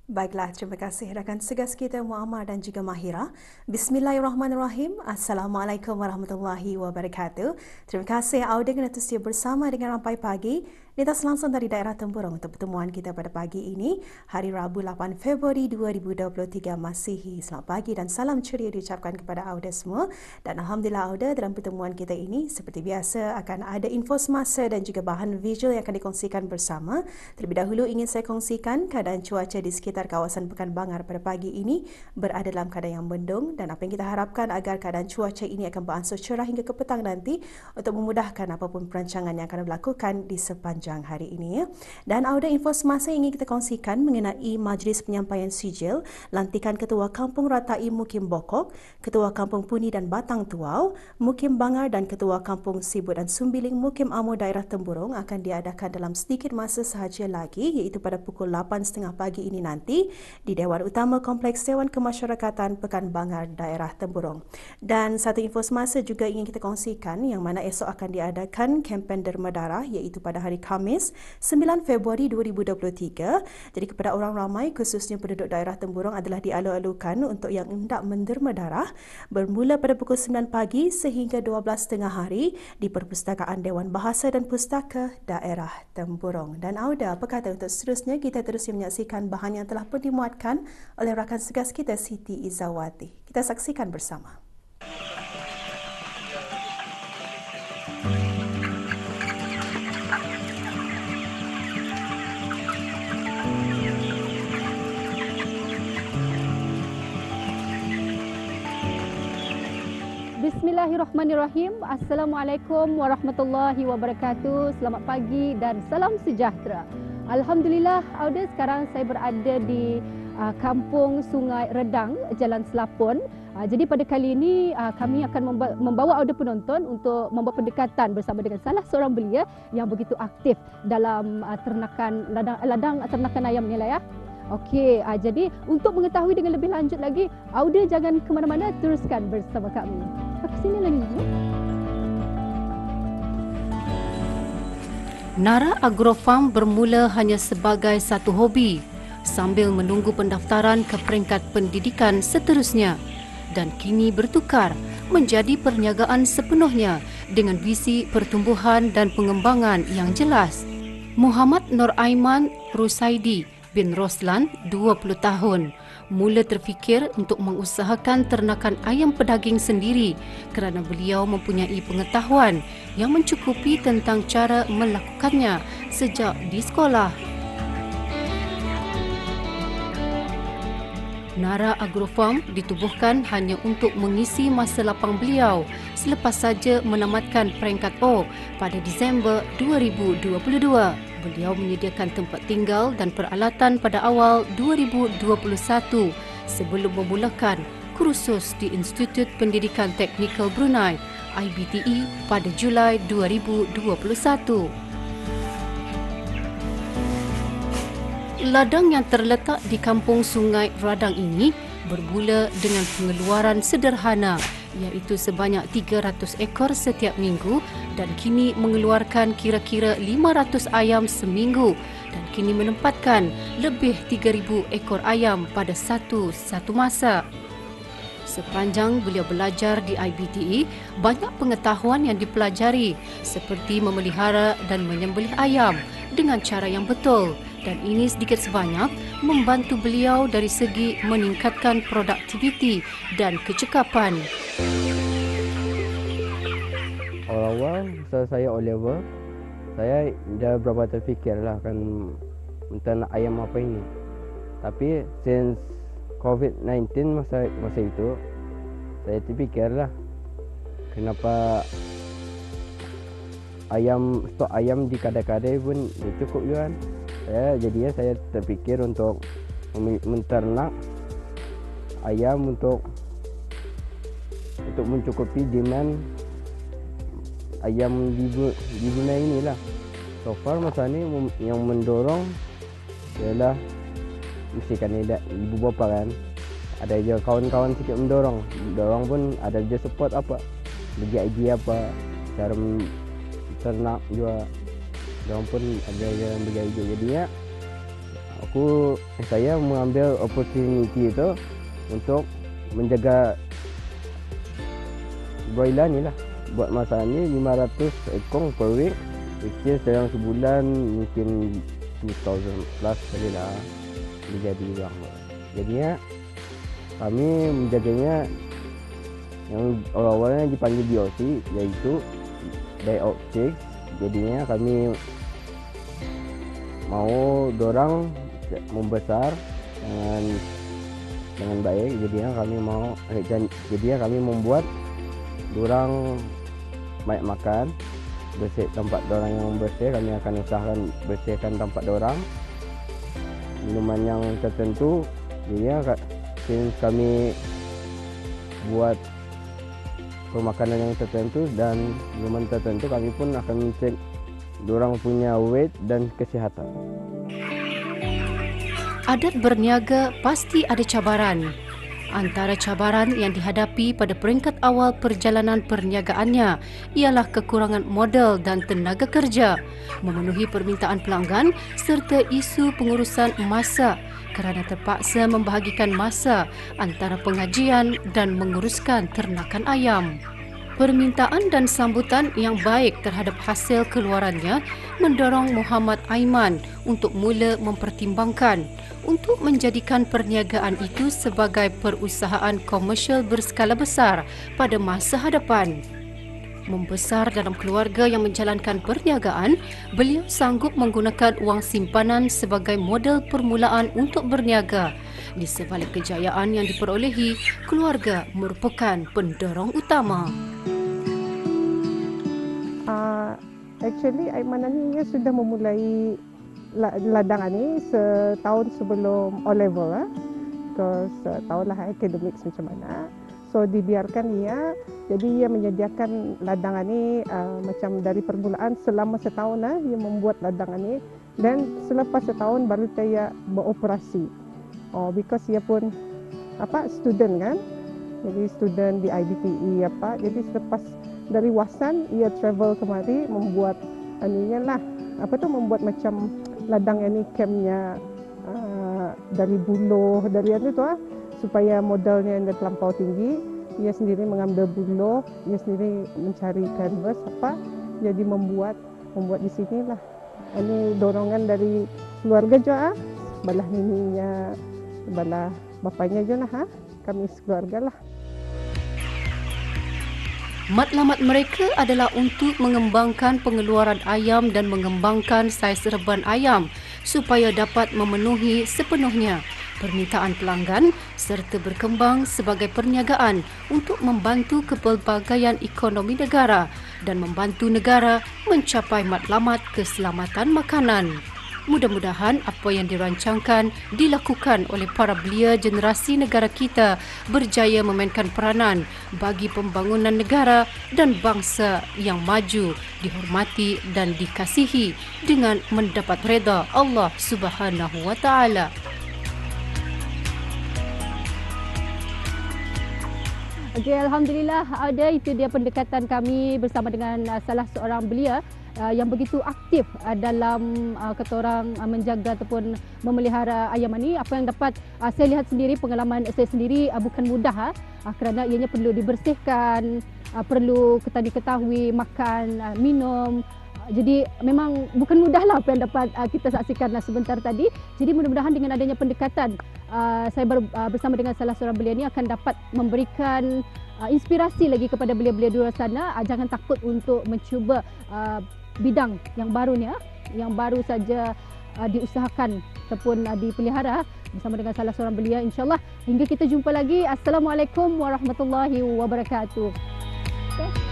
Baiklah, terima kasih rakan segas kita Muammar dan juga Mahira. Bismillahirrahmanirrahim. Assalamualaikum warahmatullahi wabarakatuh. Terima kasih Auda kerana setia bersama dengan Rampai Pagi. Lintas langsung dari daerah Tempurung untuk pertemuan kita pada pagi ini, hari Rabu 8 Februari 2023 Masihi. Selamat pagi dan salam ceria diucapkan kepada Auda semua. Dan Alhamdulillah Auda, dalam pertemuan kita ini, seperti biasa akan ada info semasa dan juga bahan visual yang akan dikongsikan bersama. Terlebih dahulu ingin saya kongsikan keadaan cuaca di sekitar kawasan Pekan Bangar pada pagi ini berada dalam keadaan yang mendung dan apa yang kita harapkan agar keadaan cuaca ini akan beransur cerah hingga ke petang nanti untuk memudahkan apapun perancangan yang akan dilakukan di sepanjang hari ini. Dan ada info semasa yang ingin kita kongsikan mengenai Majlis Penyampaian Sijil lantikan Ketua Kampung Ratai Mukim Bokok, Ketua Kampung Puni dan Batang Tuau, Mukim Bangar dan Ketua Kampung Sibut dan Sumbiling Mukim Amur Daerah Tempurung akan diadakan dalam sedikit masa sahaja lagi, iaitu pada pukul 8.30 pagi ini nanti di Dewan Utama Kompleks Dewan Kemasyarakatan Pekan Bangar Daerah Tempurung. Dan satu info semasa juga ingin kita kongsikan yang mana esok akan diadakan kempen derma darah iaitu pada hari Khamis 9 Februari 2023. Jadi kepada orang ramai khususnya penduduk daerah Tempurung adalah dialu-alukan untuk yang hendak menderma darah bermula pada pukul 9 pagi sehingga 12.30 hari di Perpustakaan Dewan Bahasa dan Pustaka Daerah Tempurung. Dan Auda, apa kata untuk seterusnya kita terus menyaksikan bahan yang telah pun dimuatkan oleh rakan segas kita Siti Izawati. Kita saksikan bersama. Bismillahirrahmanirrahim. Assalamualaikum warahmatullahi wabarakatuh. Selamat pagi dan salam sejahtera. Alhamdulillah, Auda, sekarang saya berada di Kampung Sungai Redang, Jalan Selapun. Jadi pada kali ini kami akan membawa Auda penonton untuk membuat pendekatan bersama dengan salah seorang belia yang begitu aktif dalam ternakan ladang ternakan ayam ni lah ya. Okey, jadi untuk mengetahui dengan lebih lanjut lagi, Auda jangan ke mana-mana, teruskan bersama kami. Ke sini lagi. Nara Agrofarm bermula hanya sebagai satu hobi sambil menunggu pendaftaran ke peringkat pendidikan seterusnya dan kini bertukar menjadi perniagaan sepenuhnya dengan visi pertumbuhan dan pengembangan yang jelas. Muhammad Nur Aiman Rusaidi bin Roslan, 20 tahun, mula terfikir untuk mengusahakan ternakan ayam pedaging sendiri kerana beliau mempunyai pengetahuan yang mencukupi tentang cara melakukannya sejak di sekolah. Nara Agrofarm ditubuhkan hanya untuk mengisi masa lapang beliau selepas saja menamatkan peringkat O pada Disember 2022. Beliau menyediakan tempat tinggal dan peralatan pada awal 2021 sebelum memulakan kursus di Institut Pendidikan Teknikal Brunei IBTE pada Julai 2021. Ladang yang terletak di Kampung Sungai Redang ini bermula dengan pengeluaran sederhana iaitu sebanyak 300 ekor setiap minggu dan kini mengeluarkan kira-kira 500 ayam seminggu dan kini menempatkan lebih 3,000 ekor ayam pada satu masa. Sepanjang beliau belajar di IBTE, banyak pengetahuan yang dipelajari seperti memelihara dan menyembelih ayam dengan cara yang betul dan ini sedikit sebanyak membantu beliau dari segi meningkatkan produktiviti dan kecekapan. Awal-awal masa saya O-level, saya dah berapa terfikirlah kan nak ayam apa ini. Tapi since COVID-19 masa itu, saya terfikirlah kenapa stok ayam di kadai-kadai pun cukup juga kan. Jadinya saya terfikir untuk menternak ayam untuk mencukupi demand ayam di Brunei inilah. So far masa ni yang mendorong ialah mesti kan ada ibu bapa kan. Ada je kawan-kawan sikit mendorong pun ada je support apa. Bagi idea apa cara ternak juga. Diorang pun ada yang bagi idea. Jadinya saya mengambil opportunity itu untuk menjaga broiler ni lah. Buat masa ni 500 ekor per week, which is dalam sebulan mungkin 2000 plus kali lah menjadi uang. Jadinya kami menjaganya yang awal-awalnya dipanggil DOC, iaitu die out chicks. Jadinya kami mau dorang membesar dengan baik. Jadinya kami membuat dorang banyak makan, bersih tempat dorang yang bersih. Kami akan usahakan bersihkan tempat dorang, minuman yang tertentu. Jadinya kami buat pemakanan yang tertentu dan minuman tertentu, kami pun akan cek dorang punya weight dan kesihatan. Adat berniaga pasti ada cabaran. Antara cabaran yang dihadapi pada peringkat awal perjalanan perniagaannya ialah kekurangan modal dan tenaga kerja, memenuhi permintaan pelanggan serta isu pengurusan masa kerana terpaksa membahagikan masa antara pengajian dan menguruskan ternakan ayam. Permintaan dan sambutan yang baik terhadap hasil keluarannya mendorong Muhammad Aiman untuk mula mempertimbangkan untuk menjadikan perniagaan itu sebagai perusahaan komersial berskala besar pada masa hadapan. Membesar dalam keluarga yang menjalankan perniagaan, beliau sanggup menggunakan wang simpanan sebagai modal permulaan untuk berniaga. Di sebalik kejayaan yang diperolehi, keluarga merupakan pendorong utama. Actually, Aiman ni sudah memulai ladang ni setahun sebelum O-level. Because tahulah academics macam mana. So dibiarkan ia, jadi ia menyediakan ladang ni macam dari permulaan selama setahun ia membuat ladang ni, dan selepas setahun baru dia beroperasi. Because ia pun student kan, jadi student di IBTE jadi selepas dari Wasan ia travel kemari membuat membuat macam ladang ini, campnya dari buluh dari supaya modalnya yang terlampau tinggi. Ia sendiri mengambil buluh, ia sendiri mencari canvas jadi membuat di sinilah. Ini dorongan dari keluarga juga, balah nininya, balah bapaknya juga kami sekeluarga lah. Matlamat mereka adalah untuk mengembangkan pengeluaran ayam dan mengembangkan saiz reban ayam supaya dapat memenuhi sepenuhnya permintaan pelanggan serta berkembang sebagai perniagaan untuk membantu kepelbagaian ekonomi negara dan membantu negara mencapai matlamat keselamatan makanan. Mudah-mudahan apa yang dirancangkan dilakukan oleh para belia generasi negara kita berjaya memainkan peranan bagi pembangunan negara dan bangsa yang maju, dihormati dan dikasihi dengan mendapat redha Allah Subhanahu wa taala. Okey, alhamdulillah, ada itu dia pendekatan kami bersama dengan salah seorang belia yang begitu aktif dalam kata orang menjaga ataupun memelihara ayam ini. Apa yang dapat saya lihat sendiri, pengalaman saya sendiri bukan mudah kerana ianya perlu dibersihkan, perlu kita diketahui makan, minum. Jadi memang bukan mudahlah apa yang dapat kita saksikan sebentar tadi. Jadi mudah-mudahan dengan adanya pendekatan saya bersama dengan salah seorang belia ini akan dapat memberikan inspirasi lagi kepada belia-belia di luar sana. Jangan takut untuk mencuba bidang yang baru ni, yang baru saja diusahakan ataupun dipelihara bersama dengan salah seorang belia, insyaAllah. Hingga kita jumpa lagi. Assalamualaikum warahmatullahi wabarakatuh. Okay.